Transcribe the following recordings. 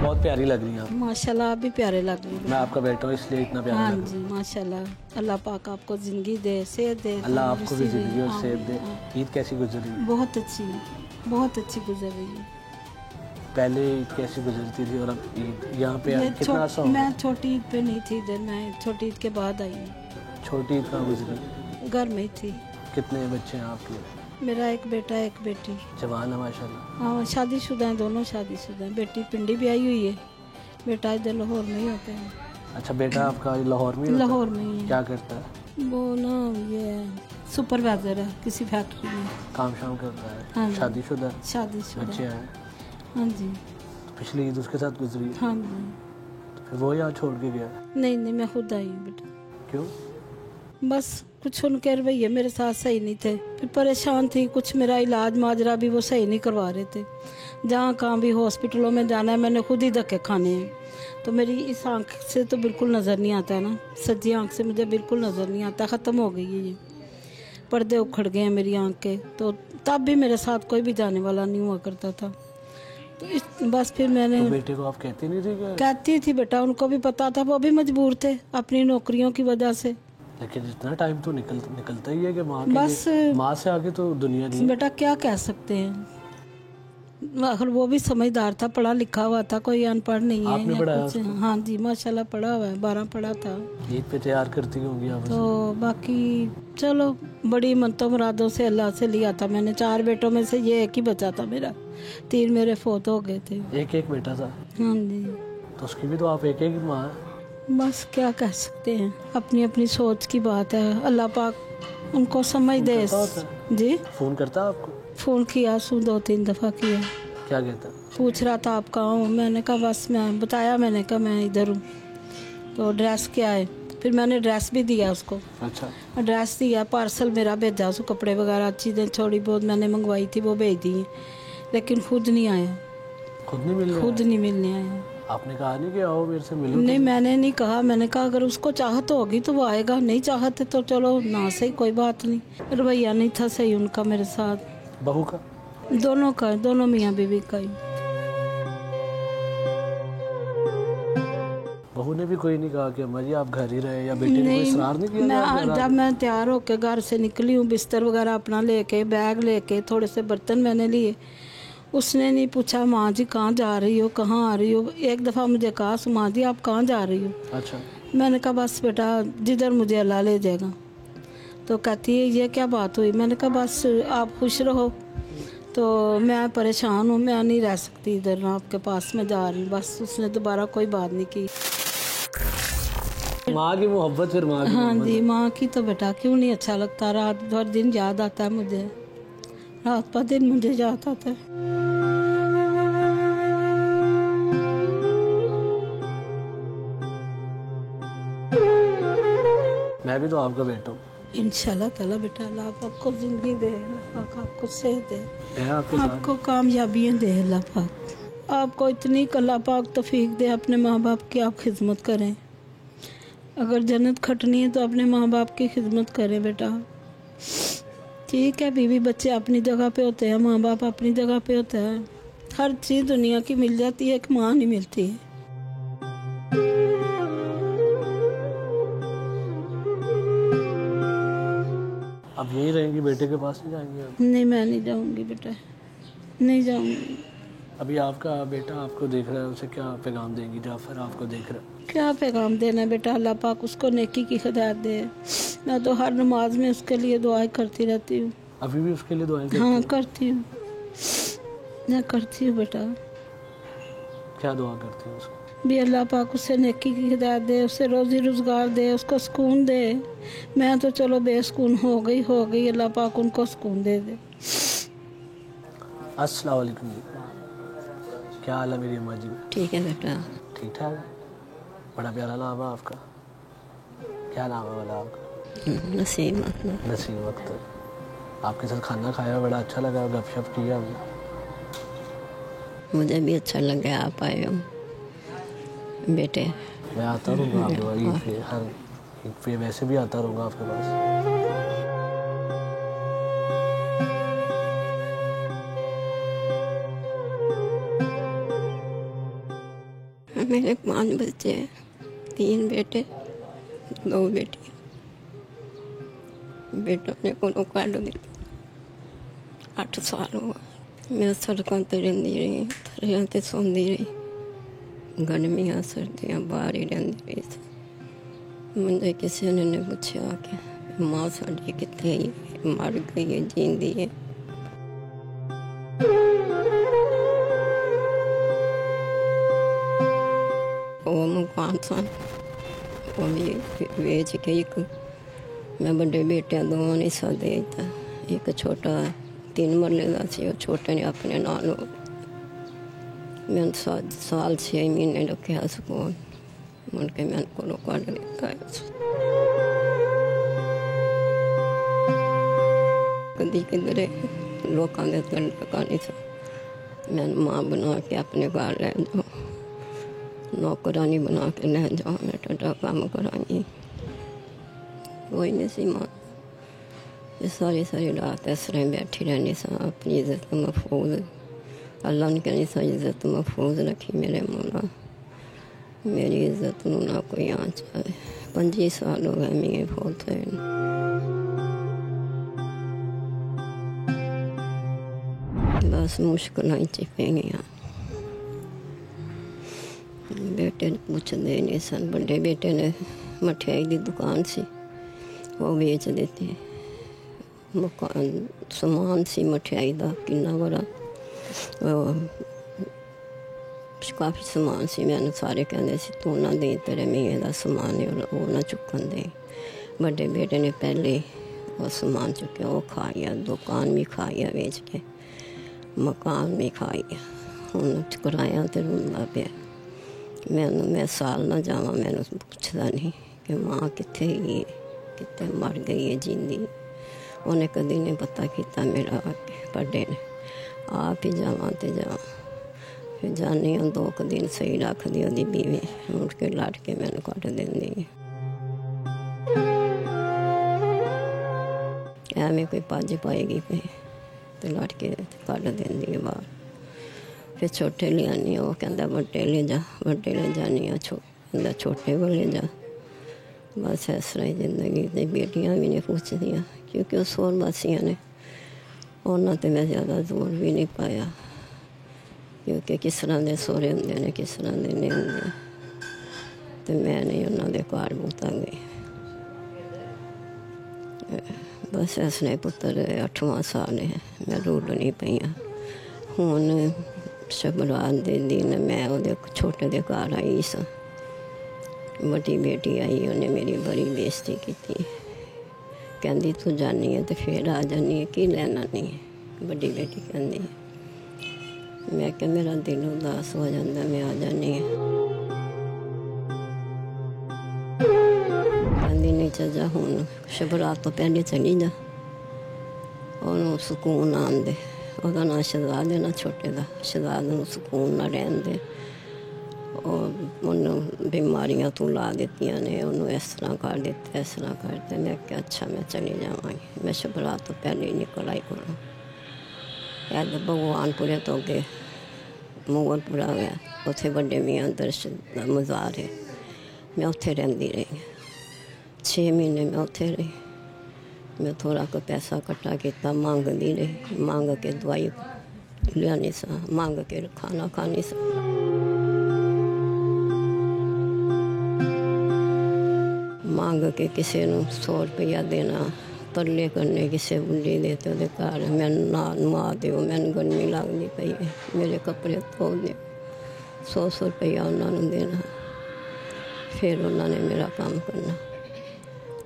बहुत प्यारी लग रही हैं आप। माशाल्लाह, आप भी प्यारे लग रही हैं। मैं आपका बेटा हूँ इसलिए इतना प्यारा हाँ लग रहा जी, माशाल्लाह। अल्लाह पाक आपको ज़िंदगी दे, सेहत दे। है। अल्लाह आपको भी ज़िंदगी और सेहत दे। ईद कैसी गुजरी? बहुत अच्छी, बहुत अच्छी गुजर रही है। पहले ईद कैसी गुजरती थी और अब ईद यहाँ पे कितना अर्सा हो गया? मैं छोटी ईद पे नहीं थी इधर, मैं छोटी ईद के बाद आई हूँ। छोटी ईद कहाँ गुजरी? घर में ही थी। कितने बच्चे हैं आपके? मेरा एक बेटा एक बेटी। जवान है माशाल्लाह। हाँ, शादीशुदा हैं, दोनों शादीशुदा हैं। बेटी पिंडी भी आई हुई है, बेटा इधर लाहौर में ही होता है। अच्छा, बेटा आपका लाहौर में? लाहौर में ही। क्या करता है वो ना ये सुपरवाइजर है किसी फैक्ट्री में, काम शाम करता है? हाँ, शादीशुदा? शादीशुदा बच्चे हैं? हाँ जी। तो पिछली ईद उसके साथ गुजरी? हाँ जी। तो फिर वो यहाँ छोड़ के गया? नहीं नहीं, मैं खुद आई हूँ बेटा। क्यों? बस कुछ उनके रवैये मेरे साथ सही नहीं थे, फिर परेशान थी। कुछ मेरा इलाज माजरा भी वो सही नहीं करवा रहे थे। जहाँ कहाँ भी हॉस्पिटलों में जाना है मैंने खुद ही धक्के खाने हैं। तो मेरी इस आँख से तो बिल्कुल नज़र नहीं आता है ना, सज्जी आँख से मुझे बिल्कुल नज़र नहीं आता, ख़त्म हो गई है ये, पर्दे उखड़ गए हैं मेरी आँख के। तो तब भी मेरे साथ कोई भी जाने वाला नहीं हुआ करता था। तो बस फिर मैंने तो बेटे को आप कहती नहीं थी क्या? कहती थी बेटा, उनको भी पता था, वो भी मजबूर थे अपनी नौकरियों की वजह से। लेकिन इतना टाइम तो निकलता ही है कि बस माँ से आगे तो दुनिया नहीं। बेटा क्या कह सकते हैं, आखिर वो भी समझदार था, पढ़ा लिखा हुआ था, कोई अनपढ़ नहीं है। आपने पढ़ाया उसको? हाँ जी, माशाल्लाह पढ़ा हुआ है, 12 पढ़ा था। ईद पे तैयार करती होंगी आप? तो बाकी चलो, बड़ी मनतों मुरादों से अल्लाह से लिया था मैंने। 4 बेटों में से ये एक ही बचा था मेरा, 3 मेरे फोत हो गए थे। एक बेटा था? हाँ जी। तो उसकी भी तो आप एक माँ है। बस क्या कह सकते हैं, अपनी अपनी सोच की बात है। अल्लाह पाक उनको समझ दे। जी, फोन करता आपको? फोन किया, 2-3 दफ़ा किया। क्या कहता? पूछ रहा था आप कहाँ हो, मैंने कहा बस मैं बताया, मैंने कहा मैं इधर हूँ। तो ड्रेस क्या है, फिर मैंने ड्रेस भी दिया उसको। अच्छा। ड्रेस दिया, पार्सल मेरा भेजा, उसको कपड़े वगैरह चीज़ें थोड़ी बहुत मैंने मंगवाई थी वो भेज दी, लेकिन खुद नहीं आया। खुद नहीं मिलने आया। आपने कहा नहीं कि आओ मेरे से मिलो? नहीं, मैंने नहीं कहा। मैंने कहा अगर उसको चाहत होगी तो वो आएगा, नहीं चाहते तो चलो ना सही, कोई बात नहीं। रवैया नहीं था सही उनका मेरे साथ। बहू का? दोनों का, दोनों मियाँ बीवी का ही। बहू ने भी कोई नहीं कहा कि अम्मा जी आप घर ही रहे, या बेटे ने कोई इसरार नहीं किया? जब मैं तैयार होकर घर से निकली हूँ, बिस्तर वगैरह अपना लेके, बैग लेके, थोड़े से बर्तन मैंने लिए, उसने नहीं पूछा माँ जी कहाँ जा रही हो, कहाँ आ रही हो। एक दफ़ा मुझे कहा माँ जी आप कहाँ जा रही हो? अच्छा। मैंने कहा बस बेटा जिधर मुझे अल्लाह ले जाएगा। तो कहती है ये क्या बात हुई? मैंने कहा बस आप खुश रहो, तो मैं परेशान हूँ, मैं नहीं रह सकती इधर, आपके पास में जा रही हूँ। बस उसने दोबारा कोई बात नहीं की। माँ की मोहब्बत फिर माँ की। हाँ जी, माँ की तो बेटा क्यों नहीं अच्छा लगता, रात भर दिन याद आता है मुझे, रात पर दिन मुझे याद आता है। मैं भी तो आपका बेटा हूँ। इंशाल्लाह ताला बेटा, अल्लाह आपको जिंदगी दे, अल्लाह आपको सेहत दे, आपको कामयाबियाँ दे अल्लाह पाक। आपको इतनी अल्लाह पाक तौफीक दे अपने माँ बाप की आप खिदमत करें। अगर जन्नत खटनी है तो अपने माँ बाप की खिदमत करें बेटा। ठीक है, बीवी बच्चे अपनी जगह पे होते हैं, माँ बाप अपनी जगह पे होता है। हर चीज़ दुनिया की मिल जाती है, एक माँ नहीं मिलती है। अब यही रहेंगी, बेटे के पास नहीं जाएंगी अब? नहीं, मैं नहीं जाऊंगी बेटा, नहीं जाऊंगी। अभी आपका बेटा आपको देख रहा है, उसे क्या पैगाम देंगी? जाफर आपको देख रहा है, क्या पैगाम देना बेटा, अल्लाह पाक उसको नेकी की हिदायत दे। मैं तो हर नमाज में उसके लिए दुआएं करती रहती हूँ। अभी भी उसके लिए दुआएं करती? हाँ करती हूँ, मैं करती हूँ बेटा। क्या दुआ करती हूँ उसको? भी अल्लाह पाक उसे नेकी की हिदायत दे, उसे रोजी रोजगार दे, उसको सुकून दे। मैं तो चलो बेसुकून हो गई, अल्लाह पाक उनको सुकून दे दे। अस्सलाम वालेकुम। क्या हाल है मेरी अम्मा जी? ठीक है बेटा। ठीक ठाक। बड़ा प्यारा नाम है आपका, क्या नाम है वाला आपका? नसीम अख्तर। नसीम अख्तर। आपके साथ खाना खाया, बड़ा अच्छा लगा, गपशप किया हमने। मुझे भी अच्छा लग गया आप आए हो बेटे। मैं आता रहूँगा आपके ईद पे, हर ईद पे वैसे भी आता रहूँगा आपके पास। मेरे 5 बच्चे हैं, 3 बेटे 2 बेटी। बेटा ने को काट दिया। 8 साल हुआ मैं सड़कों पर रही रही, थरियां ते सोंदी रही, गर्मियां सर्दियां बाहर ही रही रही। मुझे किसी ने नहीं पूछा कि माँ साड़ी कितने मर गई है जींदी है। वो मकान सन वो भी बेच के एक मैं बड़े बेटे दोनों ने हिस्सा दे दिता। एक छोटा 3 मरले का सी, छोटे ने अपने नाल मैं साल 6 महीने रखा सुकून मुड़ के मैं को कट लिता। कदी किधर लोगों के गल टकानी सा मैं माँ बना के अपने घर ले जाओ, नौकरानी बना के ले जाओ, मैं टटा काम कराई कोई नहीं सी माँ। ये सारी रात इस तरह बैठी रहनी सा, अपनी इज्जत महफूज अल्लाह ने कहनी सा इज्जत महफूज रखी मेरे मौला, मेरी इज्जत नू ना कोई आँच आए। 25 साल हो गए मेरे फौत हुए। बस मुश्किल पे गई। बेटे पूछते नहीं सन, बड़े बेटे ने मठियाई की दुकान सी वो बेच देते, मकान समान सी मठियाई का किन्ना बड़ा काफ़ी समान सी। मैंने सारे कहते सी तू ना दे, तेरे मेरे का समान है वो ना चुकन दे। बड़े बेटे ने पहले वो समान चुकया, वो खाया, दुकान भी खाया बेच के, मकान भी खाया, हूँ किराया तो रुलदा पे। मैं साल ना जावा मैंने पूछता नहीं कि माँ कितने ही कितने मर गई है जींदी। उन्हें कभी नहीं पता किया मेरा बड़े ने, आप ही जावा तो जावा। फिर जानी 2 दिन सही रख दी ओदी बीवी, मुड़ के लड़ के मैंने कट देंदी। एवं कोई भज पाएगी पे तो लड़ के कट देंदी बाहर। फिर छोटे ले आनी, वो कहता बड़े ले जा, बड़े ले जानी कहता छोटे को ले जा। बस इस तरह जिंदगी तो बेटियां भी नहीं पूछदियाँ क्योंकि वो सोल बासियाँ ने, उन्होंने तो मैं ज़्यादा जोर भी नहीं पाया क्योंकि किस तरह के सोहरे होंगे ने किस तरह के नहीं होंगे, तो मैं नहीं उन्होंने घर बूता गई। बस इसने पुत्र 8वां साल है, मैं रुलनी पई हूँ। शबरात के दिन मैं वो छोटे के घर आई सा, बड़ी बेटी आई, उन्हें मेरी बड़ी बेइज्जती की, कहती तू जानी है तो फिर आ जानी है, की लेना नहीं है। बड़ी बेटी कहती है, मैं क्या मेरा दिल उदास हो जाता, मैं आ जानी है। कहती नहीं चल जा हूँ, शबरात तो पहले चली जा, और सुकून आन दे। ਉਹਦਾ ਨਾਂ ਸ਼ਹਿਜ਼ਾਦ ਹੈ ਨਾ ਛੋਟੇ ਦਾ, ਸ਼ਹਿਜ਼ਾਦ ਨੂੰ ਸਕੂਨ ਨਾ ਰਹਿਣ ਦੇ। ਉਹਨੂੰ ਬਿਮਾਰੀਆਂ ਤੋਂ ਲਾ ਦਿੱਤੀਆਂ ਨੇ, ਉਹਨੂੰ ਇਸ ਤਰ੍ਹਾਂ ਕਰ ਦਿੱਤਾ, ਇਸ ਤਰ੍ਹਾਂ ਕਰਤਾ। ਮੈਂ ਕਿਹਾ ਅੱਛਾ ਮੈਂ ਚਲੀ ਜਾਵਾਂਗੀ। ਮੈਂ ਸ਼ਬਰਾਤ ਤੋਂ ਪਹਿਲੇ ਹੀ ਨਿਕਲ ਆਈ ਕੋਲੋਂ। ਇਹ ਤਾਂ ਭਗਵਾਨਪੁਰੇ ਤੋਂ ਅੱਗੇ ਮੁਗਲਪੁਰਾ ਗਿਆ, ਉੱਥੇ ਵੱਡੇ ਮੀਆਂ ਦਰਸ਼ਨ ਦਾ ਮਜ਼ਾਰ ਹੈ, ਮੈਂ ਉੱਥੇ ਰਹਿੰਦੀ ਰਹੀ। 6 ਮਹੀਨੇ ਮੈਂ ਉੱਥੇ ਰਹੀ। मैं थोड़ा को पैसा इकट्ठा किया, मांगती रही, मांग के दवाई लियानी सा, मांग के खाना खानी सा। मांग के किसी को 100 रुपया देना, तरले करने किसी बुढ़ी दे तो घर मैनू ना नुआ दो, मैनू गर्मी लगती पई है, मेरे कपड़े धो दो, 100 रुपया उन्होंने देना। फिर उन्होंने मेरा काम करना।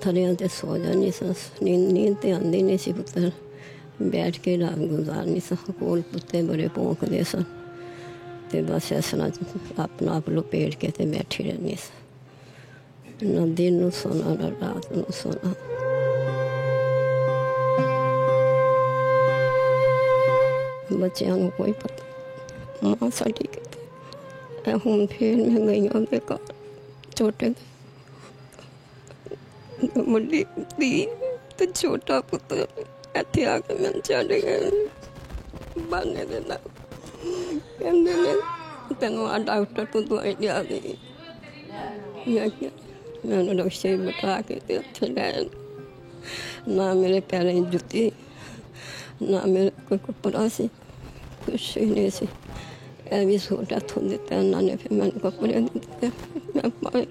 थलियां ते सो जानी सा, नींद तो आती नहीं सी पुत्र, बैठ के रात गुजारनी सा। कोल कुत्ते बड़े भौंकते सन, तो बस इस तरह अपना आप लपेट के ते बैठी रहनी सा, ना दिन नूं सोना ना रात नूं सोना। बच्चों को कोई पता मां साडी किते। हुण फिर मैं गई उहदे घर, छोटे बड़ी धी तो छोटा पुत्र इत्थे आके मैं चढ़ गए बहाने दे नाल। कहंदे ने तेनों आ डॉक्टर तो दवाई लिया दी। मैं क्या मैंने रक्शे बिठा के ते उत्थे लै ना मेरे पैरें च जुत्ती ना मेरे कोई कपड़ा सी कुछ ही नहीं सी। ए भी सूट हथों दिता उन्होंने फिर मैंने कपड़े दिते मैं पाए।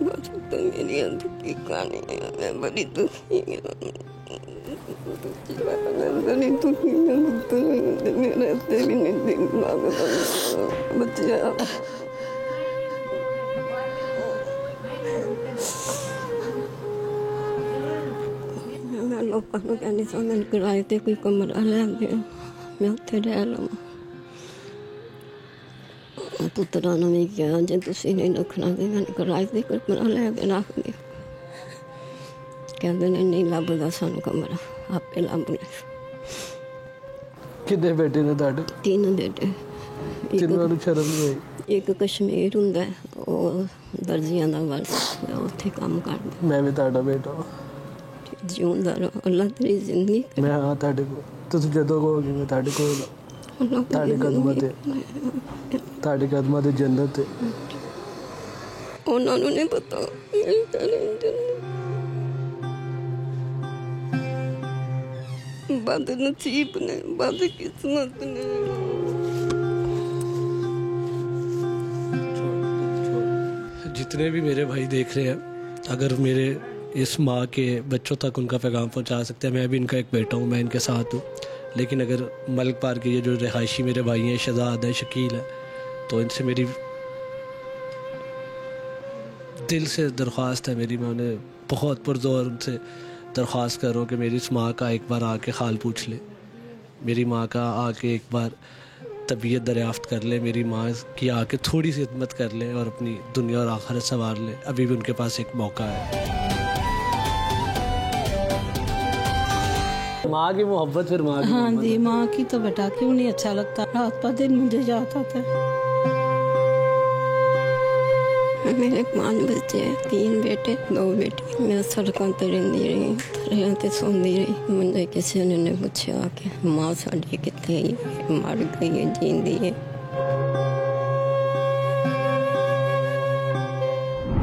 बस तो मेरी दुखी कहानी है। मैं बड़ी दुखी बड़ी दुखी मेरे हत्थे भी नहीं दिन लगता बच्चा। मैं लोगों को कहनी सा मैंने किराए ते कोई कमरा लै दे मैं उत्थे रह लवां। पुत्तरा ने भी कहा जे तुसीं नहीं रखना तो मैंने किराए ते कमरा लै के रख दिओ। कहते ने नहीं लभदा सानू कमरा आपे लभना। कितने बेटे ने तुहाडे? 3 बेटे। जिन्हां नूं शर्म नहीं आई? एक कश्मीर हुंदा है वो दर्जियां दा वर्क उत्थे काम करदा। मैं भी तुहाडा बेटा जिउंदा रहो अल्लाह तेरी जिंदगी। मैं हाँ तुहाडे कोल तुसीं जदों कहोगे मैं तुहाडे कोल तुहाडे कदमां ते जन्नत है। उन्हां नूं नहीं पता बद नसीब ने बद किस्मत ने। जितने भी मेरे भाई देख रहे हैं अगर मेरे इस माँ के बच्चों तक उनका पैगाम पहुँचा सकते हैं। मैं भी इनका एक बेटा हूँ मैं इनके साथ हूँ। लेकिन अगर मलिक पार के ये जो रिहायशी मेरे भाई हैं शहजाद है शकील है तो इनसे मेरी दिल से दरख्वास्त है मेरी मैं उन्हें बहुत पुरजोर उनसे दरख्वास्त कर रहा हूँ कि मेरी इस माँ का एक बार आके हाल पूछ ले। मेरी माँ का आके एक बार तबीयत दरियाफ्त कर ले। मेरी माँ की आके थोड़ी सी खिदमत कर ले और अपनी दुनिया और आखिरत संवार ले। अभी भी उनके पास एक मौका है। माँ की मोहब्बत फिर माँ की हाँ जी माँ की तो बेटा क्यों नहीं अच्छा लगता। रात पर दिन मुझे याद आता है। मेरे 5 बच्चे 3 बेटे 2 बेटी। मैं सड़कों ते रहिंदी रही थल्ले ते सोंदी रही। मुझे किसी ने पूछा कि माँ साडी कित्थे है मर गई है जींदी है।